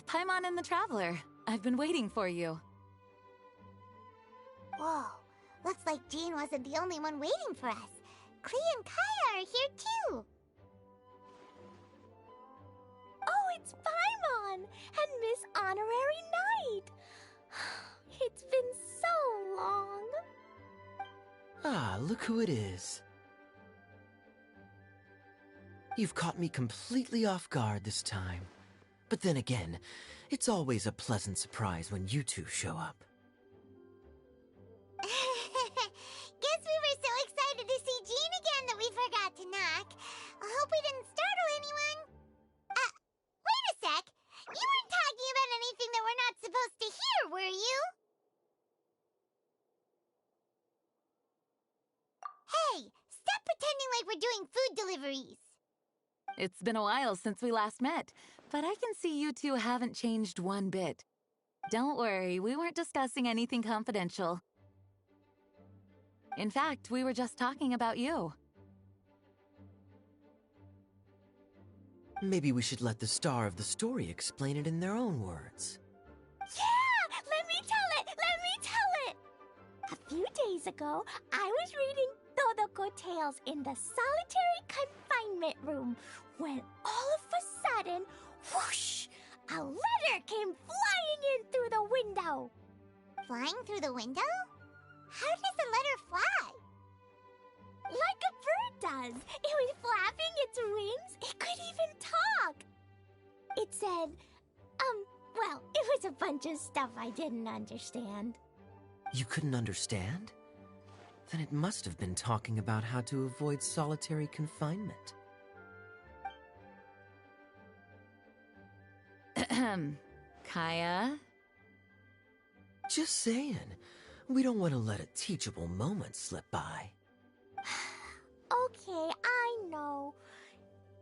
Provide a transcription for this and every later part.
Paimon and the Traveler. I've been waiting for you. Whoa, looks like Jean wasn't the only one waiting for us. Klee and Kaya are here too. Oh, it's Paimon and Miss Honorary Knight. It's been so long. Ah, look who it is. You've caught me completely off guard this time. But then again, it's always a pleasant surprise when you two show up. Guess we were so excited to see Jean again that we forgot to knock. I hope we didn't startle anyone. Wait a sec. You weren't talking about anything that we're not supposed to hear, were you? Hey, stop pretending like we're doing food deliveries. It's been a while since we last met, but I can see you two haven't changed one bit. Don't worry, we weren't discussing anything confidential. In fact, we were just talking about you. Maybe we should let the star of the story explain it in their own words. Yeah! Let me tell it! A few days ago, I was reading Todoko Tales in the solitary confinement room when all of a sudden, whoosh! A letter came flying in through the window. Flying through the window? How does the letter fly? Like a bird does. It was flapping its wings. It could even talk. It said, well, it was a bunch of stuff I didn't understand. You couldn't understand? Then it must have been talking about how to avoid solitary confinement. Kaya? Just saying. We don't want to let a teachable moment slip by. Okay, I know.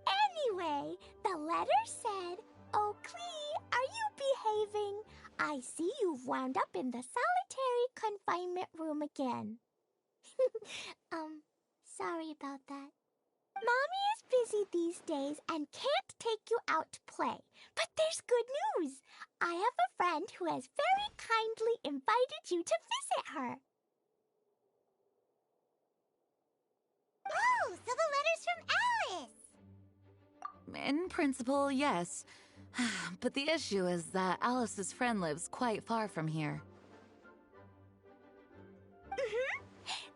Anyway, the letter said, "Oh, Klee, are you behaving? I see you've wound up in the solitary confinement room again." Sorry about that. Mommy is busy these days and can't take you out to play. But there's good news. I have a friend who has very kindly invited you to visit her. Oh, so the letter's from Alice! In principle, yes. But the issue is that Alice's friend lives quite far from here.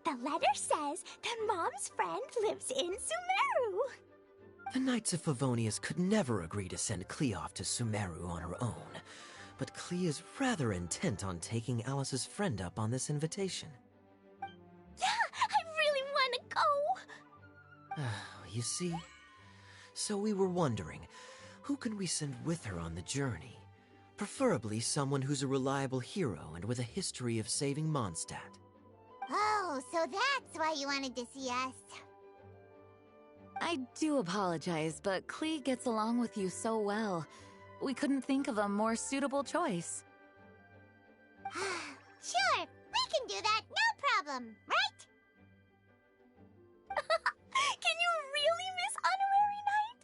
The letter says that Mom's friend lives in Sumeru. The Knights of Favonius could never agree to send Klee off to Sumeru on her own. But Klee is rather intent on taking Alice's friend up on this invitation. Yeah, I really want to go. You see? So we were wondering, who can we send with her on the journey? Preferably someone who's a reliable hero and with a history of saving Mondstadt. Oh, so that's why you wanted to see us. I do apologize, but Klee gets along with you so well. We couldn't think of a more suitable choice. Sure, we can do that, no problem, right? Can you really, Miss Honorary Knight?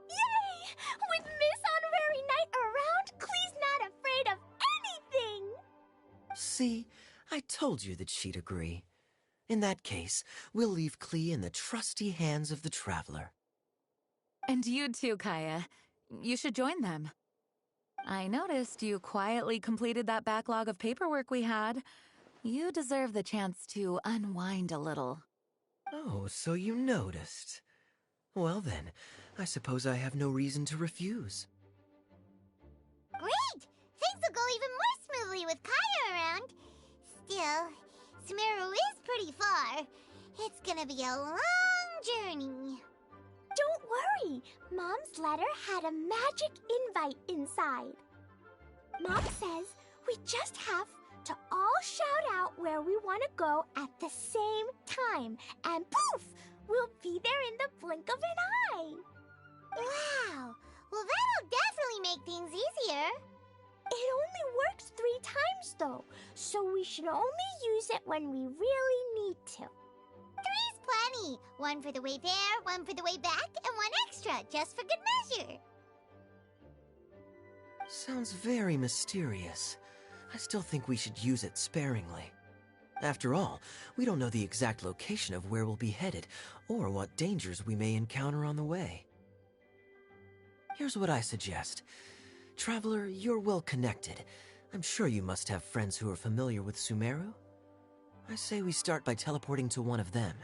Yay! With Miss Honorary Knight around, Klee's not afraid of anything! See, I told you that she'd agree. In that case, we'll leave Klee in the trusty hands of the Traveler. And you too, Kaya. You should join them. I noticed you quietly completed that backlog of paperwork we had. You deserve the chance to unwind a little. Oh, so you noticed. Well then, I suppose I have no reason to refuse. Great! Things will go even more smoothly with Kaya around. Still, Sumeru is pretty far. It's gonna be a long journey. Don't worry, Mom's letter had a magic invite inside. Mom says we just have to all shout out where we want to go at the same time, and poof, we'll be there in the blink of an eye. Wow! Well, that'll definitely make things easier. It only works 3 times though, so we should only use it when we really need to. 3's plenty. 1 for the way there, 1 for the way back, and 1 extra, just for good measure. Sounds very mysterious. I still think we should use it sparingly. After all, we don't know the exact location of where we'll be headed, or what dangers we may encounter on the way. Here's what I suggest. Traveler, you're well connected. I'm sure you must have friends who are familiar with Sumeru. I say we start by teleporting to one of them.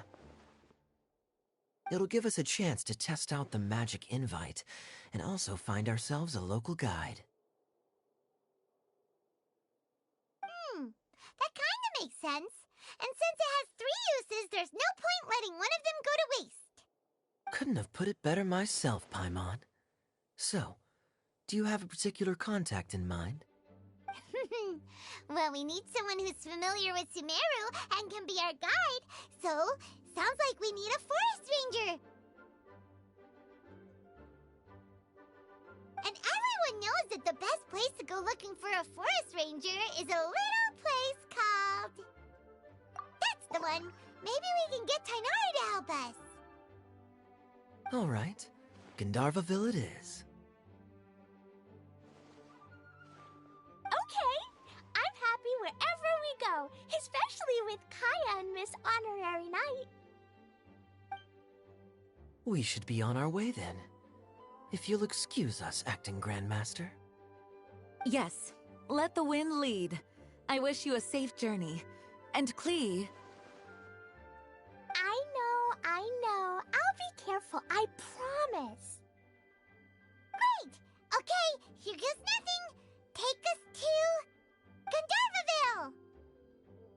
It'll give us a chance to test out the magic invite, and also find ourselves a local guide. That kinda makes sense. And since it has 3 uses, there's no point letting one of them go to waste. Couldn't have put it better myself, Paimon. So, do you have a particular contact in mind? Well, we need someone who's familiar with Sumeru and can be our guide. So, sounds like we need a forest ranger. And everyone knows that the best place to go looking for a forest ranger is a little place called... That's the one! Maybe we can get Tainari to help us. Alright, Gandharvaville it is. Okay, I'm happy wherever we go, especially with Kaya and Miss Honorary Knight. We should be on our way then. If you'll excuse us, Acting Grandmaster. Yes, let the wind lead. I wish you a safe journey. And Klee... I know. I'll be careful, I promise. Great! Okay, here goes nothing. Take us to...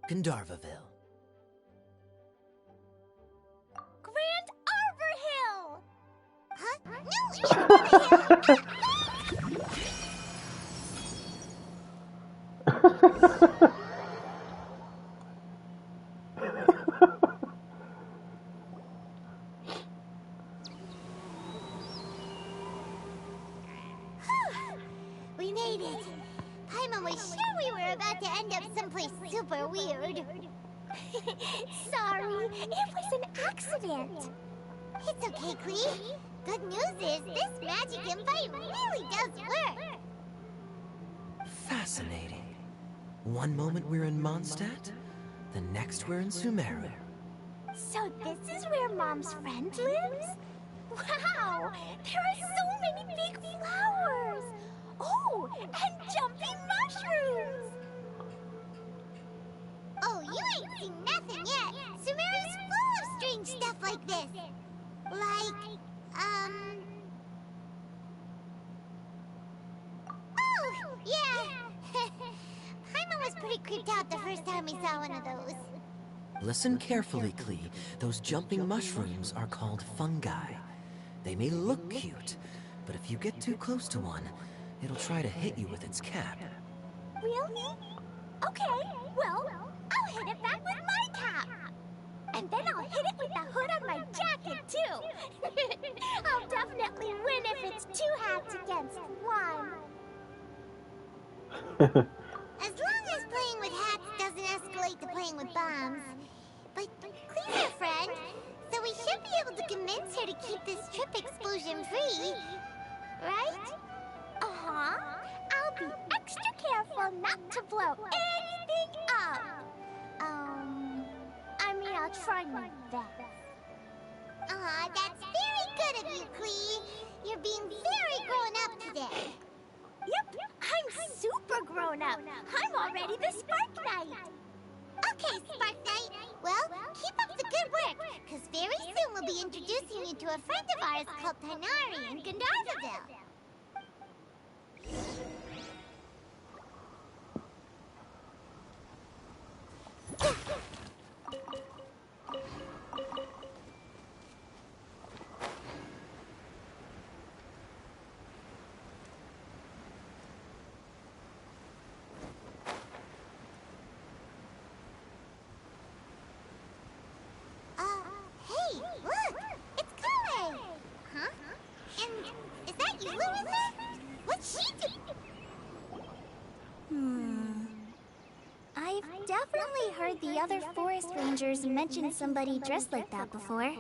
Gandharvaville. Grand Arbor Hill! Huh? No! We made it. Paimon was sure we were about to end up someplace super weird. Sorry, it was an accident. It's okay, Klee. Good news is this magic invite really does work. Fascinating. One moment we're in Mondstadt, the next we're in Sumeru. So this is where Mom's friend lives? Wow, there are so many big flowers. Oh, and jumping mushrooms. Oh, you ain't seen nothing yet. Sumeru's full of strange stuff like this. Like, Oh, yeah. Paimon was pretty creeped out the first time we saw one of those. Listen carefully, Klee. Those jumping mushrooms are called fungi. They may look cute, but if you get too close to one, it'll try to hit you with its cap. Really? Okay, well, I'll hit it back with my cap. And then I'll hit it with the hood on my jacket, too. I'll definitely win if it's 2 hats against 1. As long as playing with hats doesn't escalate to playing with bombs. But Klee's our friend, so we should be able to convince her to keep this trip explosion-free. Right? Uh-huh. I'll be extra careful not to blow anything up. I'll try my best. Aw, that's very good of you, Klee. You're being very grown up today. Yep, I'm super grown up. I'm already the Spark Knight. Okay, Spark Knight. Well, keep up the good work, because very soon we'll be introducing you to a friend of ours called Tainari in Gandharvaville. Hey, look! It's Kale! Huh? And is that you, Larissa? What's she doing? I've definitely heard the other forest rangers mention somebody dressed like that before.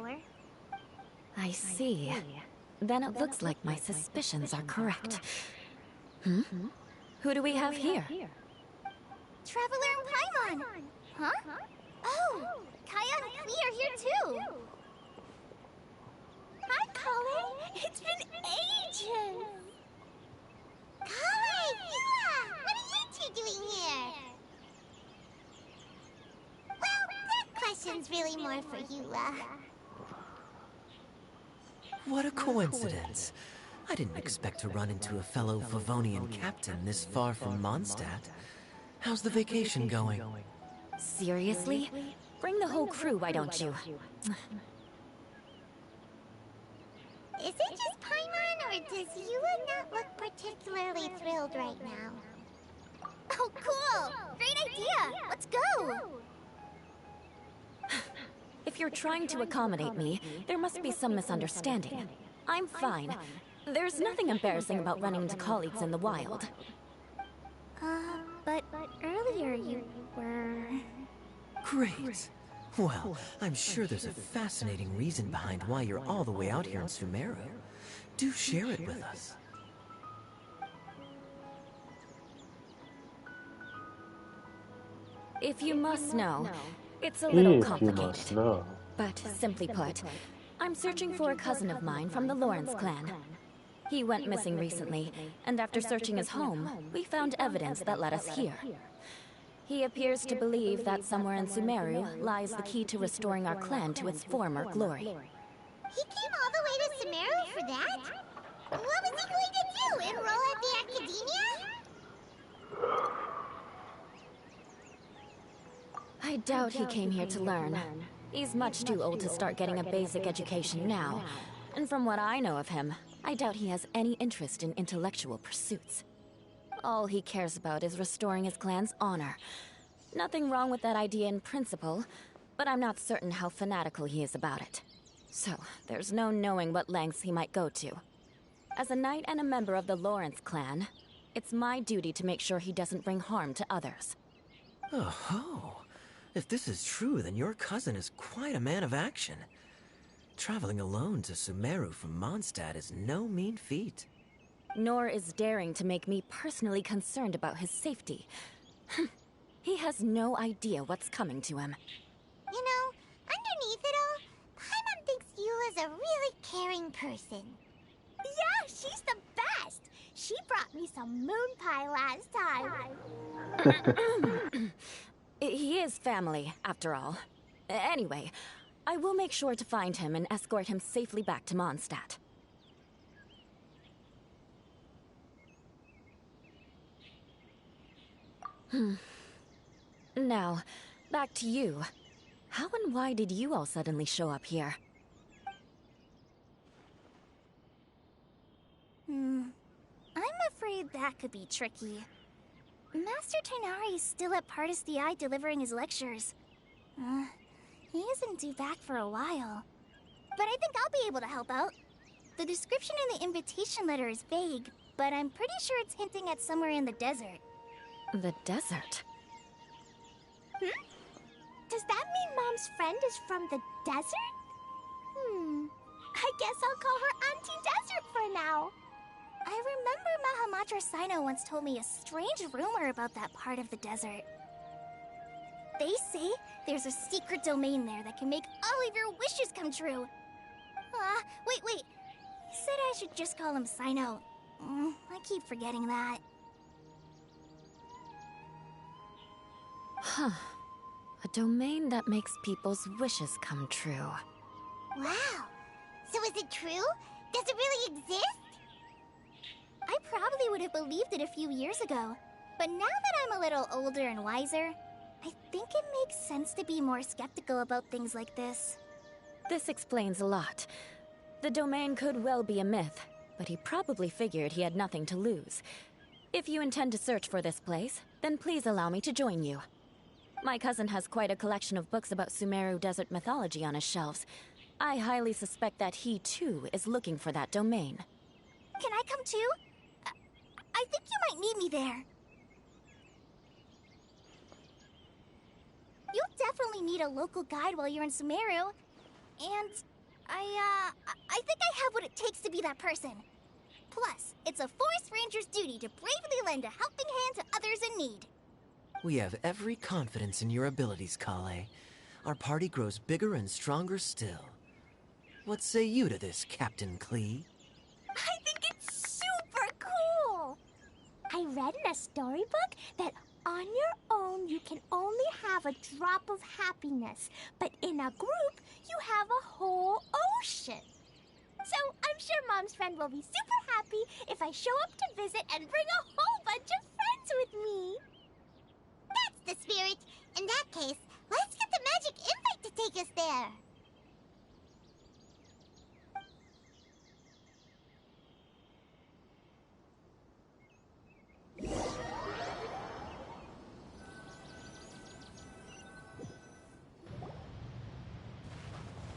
I see. Then it looks like my suspicions are correct. Who do we have here? Traveler and Paimon! Huh? Oh, Kaya and Klee are here too! Hi, Kale. It's been ages. Kale, Yula! What are you two doing here? Well, that question's really more for Yula. What a coincidence. I didn't expect to run into a fellow Favonian captain this far from Mondstadt. How's the vacation going? Seriously? Bring the whole crew, why don't you? Is it just Paimon, or does Yula not look particularly thrilled right now? Oh, cool! Great idea! Let's go! If you're trying to accommodate me, there must be some misunderstanding. I'm fine. There's nothing embarrassing about running into colleagues in the wild. But earlier you were... Great. Well, I'm sure there's a fascinating reason behind why you're all the way out here in Sumeru. Do share it with us. If you must know, it's a little complicated. But simply put, I'm searching for a cousin of mine from the Lawrence clan. He went missing recently, and after searching his home, we found evidence that led us here. He appears to believe that somewhere in Sumeru lies the key to restoring our clan to its former glory. He came all the way to Sumeru for that? What was he going to do? Enroll at the academia? I doubt he came here to learn. He's much too old to start getting a basic education now. And from what I know of him, I doubt he has any interest in intellectual pursuits. All he cares about is restoring his clan's honor. Nothing wrong with that idea in principle, but I'm not certain how fanatical he is about it. So, there's no knowing what lengths he might go to. As a knight and a member of the Lawrence clan, it's my duty to make sure he doesn't bring harm to others. Oh-ho! If this is true, then your cousin is quite a man of action. Traveling alone to Sumeru from Mondstadt is no mean feat. Nor is daring to make me personally concerned about his safety. He has no idea what's coming to him. You know, underneath it all, Paimon thinks Yula's a really caring person. Yeah, she's the best. She brought me some moon pie last time. He is family, after all. Anyway, I will make sure to find him and escort him safely back to Mondstadt. Now, back to you. How and why did you all suddenly show up here? I'm afraid that could be tricky. Master Tighnari is still at Pardis the Eye delivering his lectures. He isn't due back for a while. But I think I'll be able to help out. The description in the invitation letter is vague, but I'm pretty sure it's hinting at somewhere in the desert. The desert? Does that mean Mom's friend is from the desert? I guess I'll call her Auntie Desert for now. I remember Mahamatra Sino once told me a strange rumor about that part of the desert. They say there's a secret domain there that can make all of your wishes come true. Wait. He said I should just call him Sino. I keep forgetting that. Huh. A domain that makes people's wishes come true. Wow. So is it true? Does it really exist? I probably would have believed it a few years ago. But now that I'm a little older and wiser, I think it makes sense to be more skeptical about things like this. This explains a lot. The domain could well be a myth, but he probably figured he had nothing to lose. If you intend to search for this place, then please allow me to join you. My cousin has quite a collection of books about Sumeru desert mythology on his shelves. I highly suspect that he, too, is looking for that domain. Can I come too? I think you might need me there. You'll definitely need a local guide while you're in Sumeru. And I think I have what it takes to be that person. Plus, It's a forest ranger's duty to bravely lend a helping hand to others in need. We have every confidence in your abilities, Kale. Our party grows bigger and stronger still. What say you to this, Captain Klee? I think it's super cool! I read in a storybook that on your own you can only have a drop of happiness, but in a group you have a whole ocean. So I'm sure Mom's friend will be super happy if I show up to visit and bring a whole bunch of friends with me. That's the spirit. In that case, let's get the magic invite to take us there.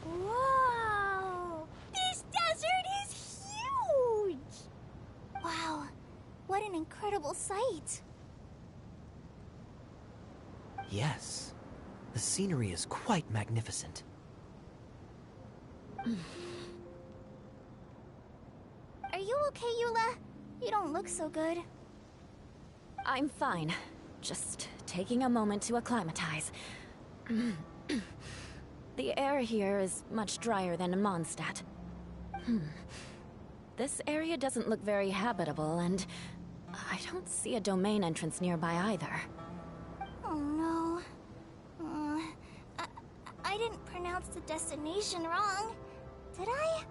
Whoa! This desert is huge! Wow, what an incredible sight. Yes. The scenery is quite magnificent. Are you okay, Eula? You don't look so good. I'm fine. Just taking a moment to acclimatize. The air here is much drier than in Mondstadt. This area doesn't look very habitable, and I don't see a domain entrance nearby either. Oh no. I didn't pronounce the destination wrong. Did I?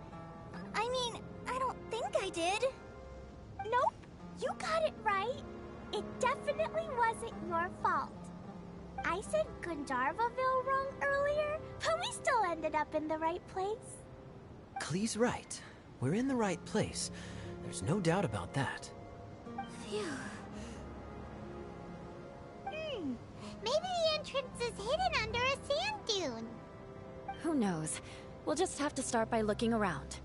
I mean, I don't think I did. Nope, you got it right. It definitely wasn't your fault. I said Gandharvaville wrong earlier, but we still ended up in the right place. Klee's right. We're in the right place. There's no doubt about that. Phew. Maybe the entrance is hidden under a sand dune. Who knows? We'll just have to start by looking around.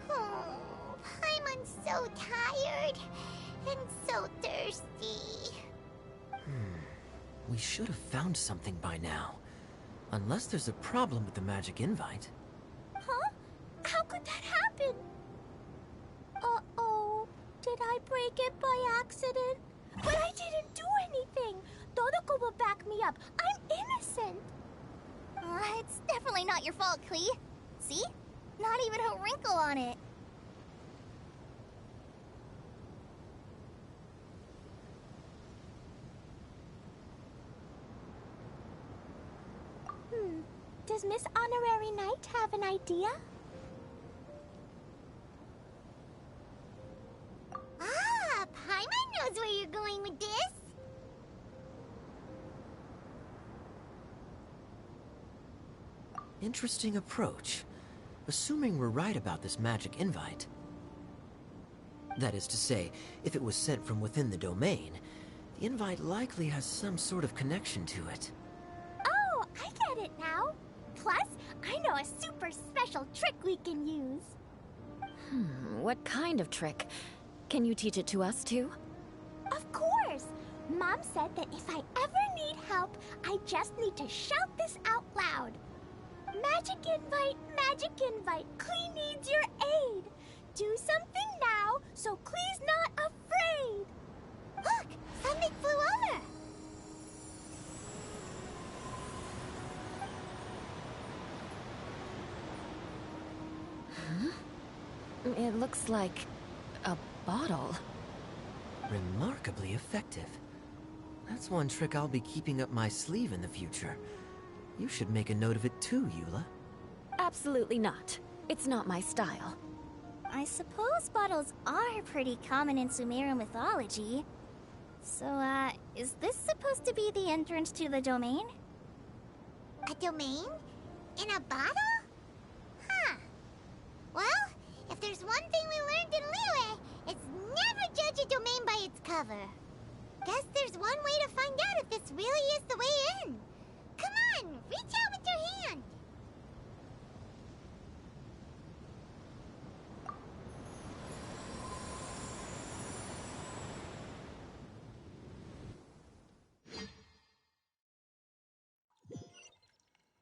Oh, Paimon's so tired and so thirsty. We should have found something by now. Unless there's a problem with the magic invite. Huh? How could that happen? Uh-oh. Did I break it by accident? But I didn't do anything. Todoko will back me up. I'm innocent. It's definitely not your fault, Klee. See? Not even a wrinkle on it. Does Miss Honorary Knight have an idea? Ah, Paimon knows where you're going with this. Interesting approach. Assuming we're right about this magic invite. That is to say, if it was sent from within the domain, the invite likely has some sort of connection to it. Oh, I get it now. Plus, I know a super special trick we can use. What kind of trick? Can you teach it to us too? Of course! Mom said that if I ever need help, I just need to shout this out loud. Magic invite, Klee needs your aid. Do something now, so Klee's not afraid. Look, something flew over. It looks like a bottle. Remarkably effective. That's one trick I'll be keeping up my sleeve in the future. You should make a note of it too, Eula. Absolutely not. It's not my style. I suppose bottles are pretty common in Sumeru mythology. So, is this supposed to be the entrance to the domain? A domain? In a bottle? Huh. Well, if there's one thing we learned in Liyue, it's never judge a domain by its cover. Guess there's one way to find out if this really is the way in. Come on, reach out with your hand.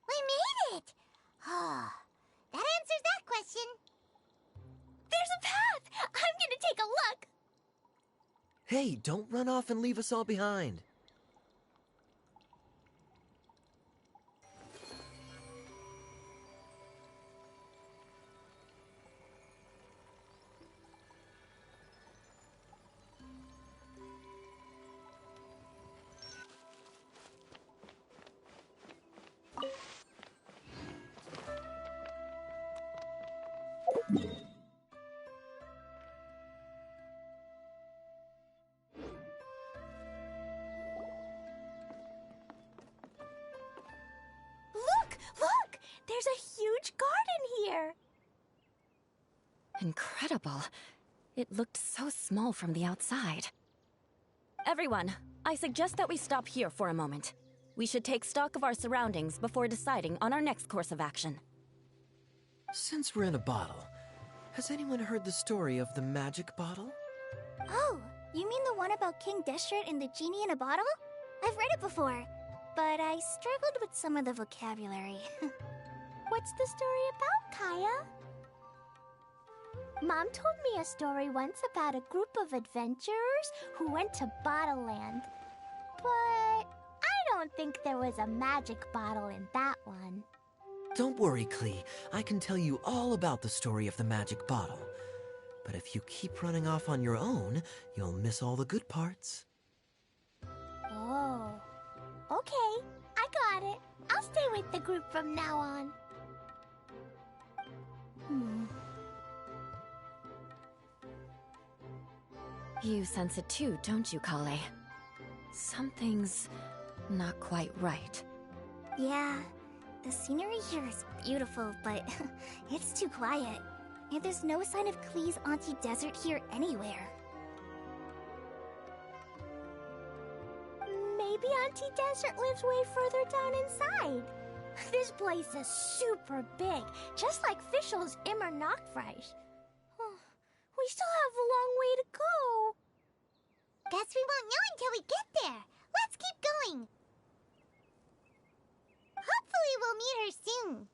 We made Hey, don't run off and leave us all behind. Look! Look! There's a huge garden here! Incredible. It looked so small from the outside. Everyone, I suggest that we stop here for a moment. We should take stock of our surroundings before deciding on our next course of action. Since we're in a bottle, has anyone heard the story of the magic bottle? Oh, you mean the one about King Deshret and the genie in a bottle? I've read it before, but I struggled with some of the vocabulary. What's the story about, Kaya? Mom told me a story once about a group of adventurers who went to Bottle Land. But I don't think there was a magic bottle in that one. Don't worry, Klee. I can tell you all about the story of the magic bottle. But if you keep running off on your own, you'll miss all the good parts. Oh. Okay, I got it. I'll stay with the group from now on. You sense it too, don't you, Kale? Something's not quite right. Yeah, the scenery here is beautiful, but it's too quiet. And there's no sign of Klee's Auntie Desert here anywhere. Maybe Auntie Desert lives way further down inside. This place is super big, just like Fischl's Immer Nachtreich. We still have a long way to go. Guess we won't know until we get there. Let's keep going. Hopefully we'll meet her soon.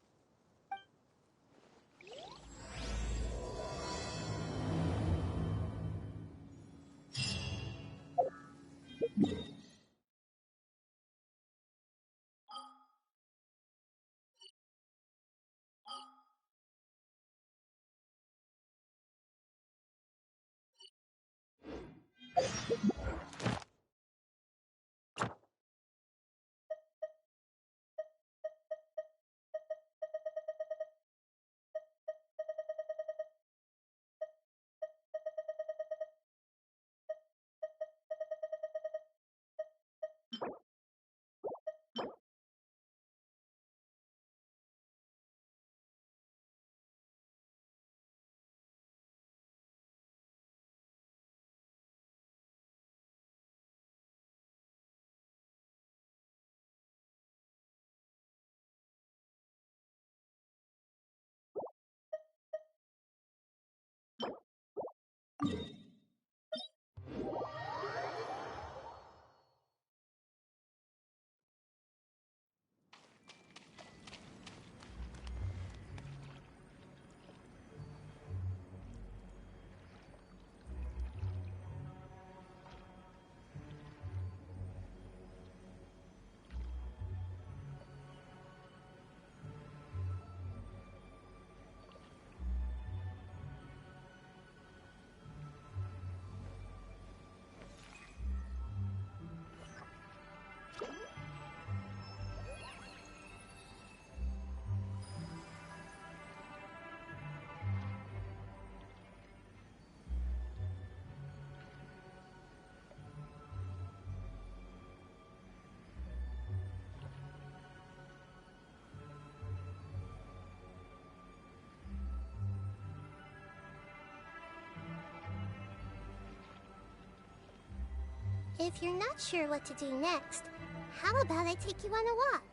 If you're not sure what to do next, how about I take you on a walk?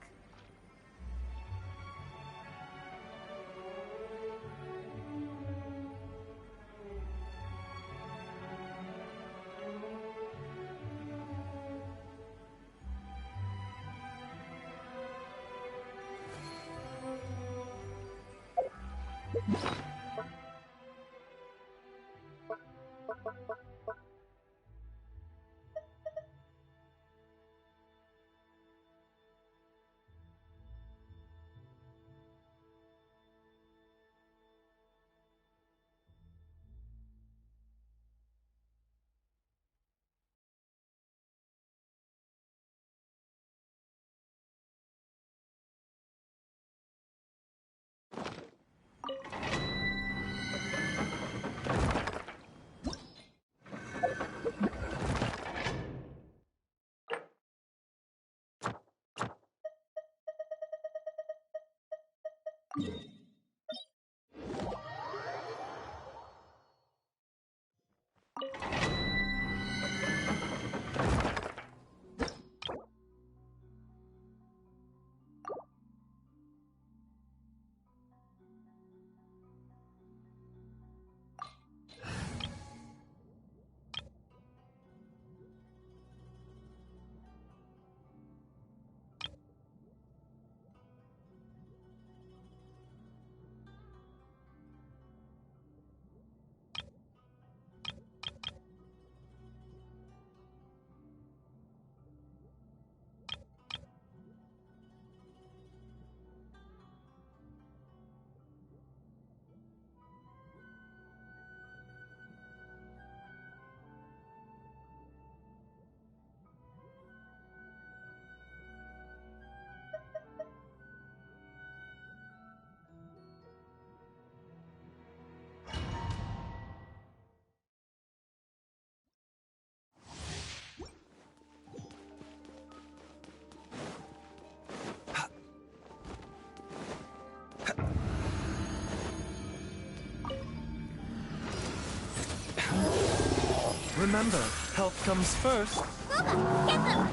Remember, health comes first. Booba, get them!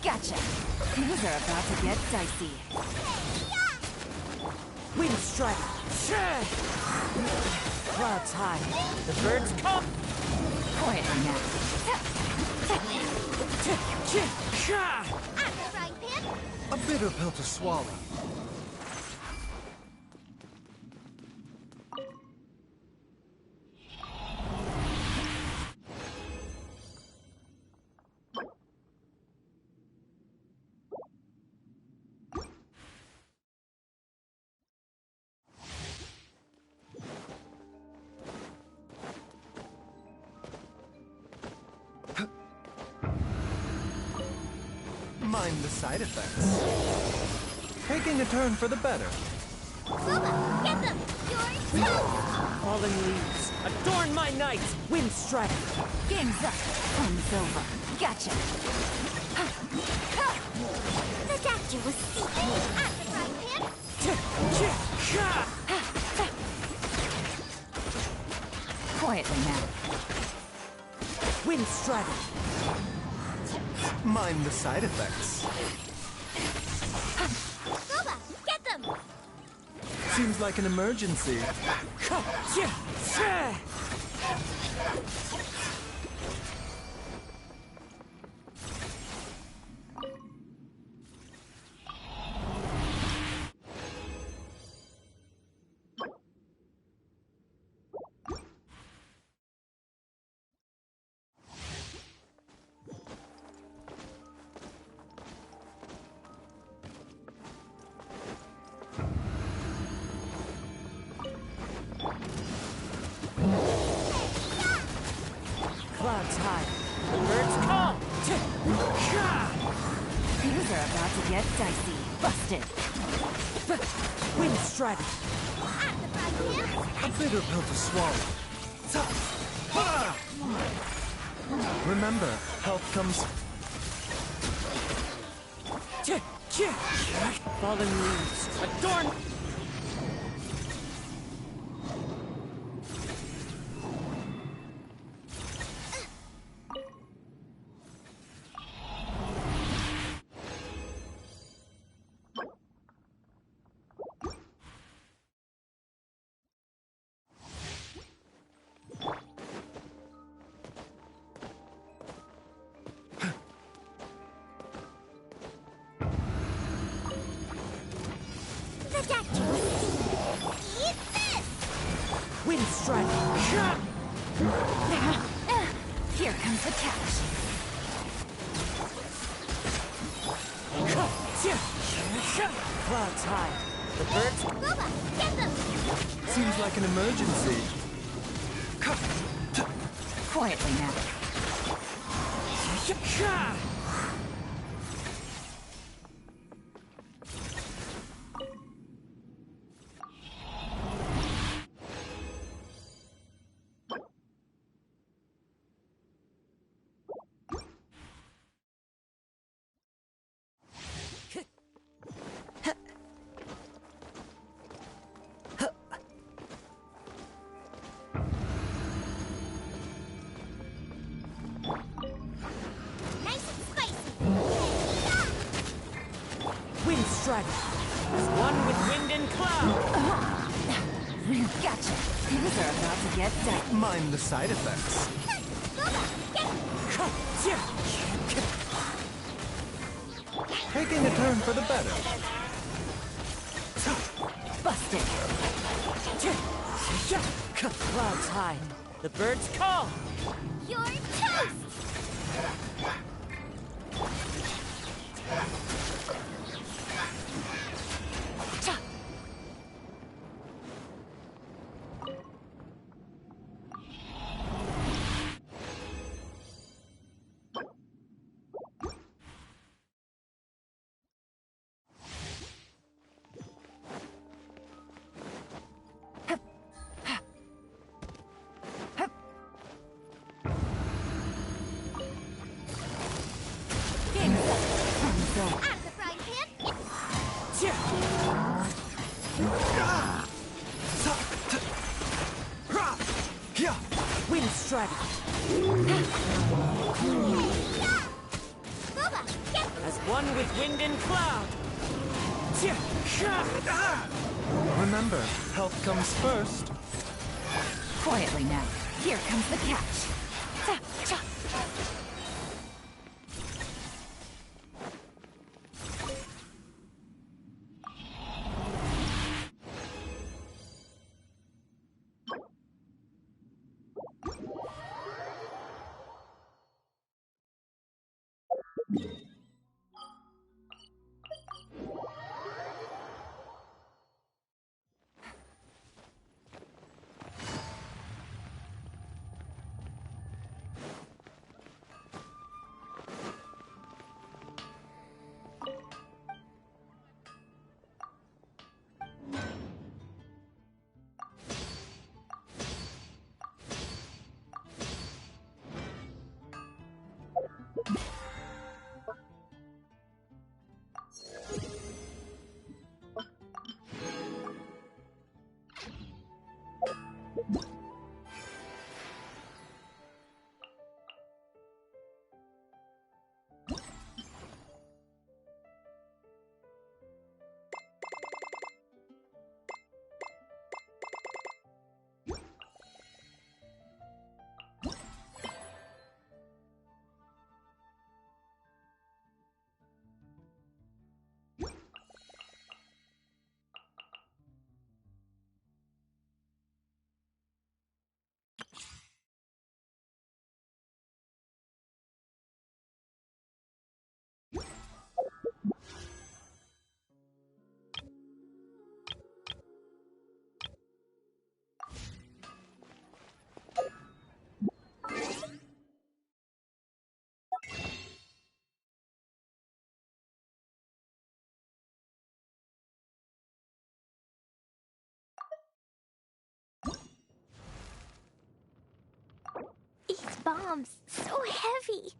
Gotcha. Things are about to get dicey. Wind strike. Clouds high. The birds come. Quietly now. At the frying pan! A bitter pill to swallow. Mind the side effects. Taking a turn for the better. Booba, get them! You're toast! Fallen leaves. Adorn my night. Wind strike. Game's up. Fun's over. Gotcha. The doctor was seeking at the frying pan! Quietly now. Wind strike. Mind the side effects. Booba, get them! Seems like an emergency. Clouds high. The birds come. Things are about to get dicey. Busted. Wind strike. At the frying pan! A bitter pill to swallow. Remember, health comes... Fallen leaves. Adorn. The doctor was seeking. Eat this! Wind strike. Here comes the catch. Clouds high. The birds. Booba, get them! Seems like an emergency. Quietly now. Nice and spicy! Wind strike. As one with wind and cloud. Gotcha. Things are about to get dicey. Mind the side effects. Booba, get Taking a turn for the better. Busted. Clouds high. The birds call. You're toast! At the frying pan! dragon. Boba, get As one with wind and cloud. Remember, health comes first. Quietly now. Here comes the catch. these bombs so heavy.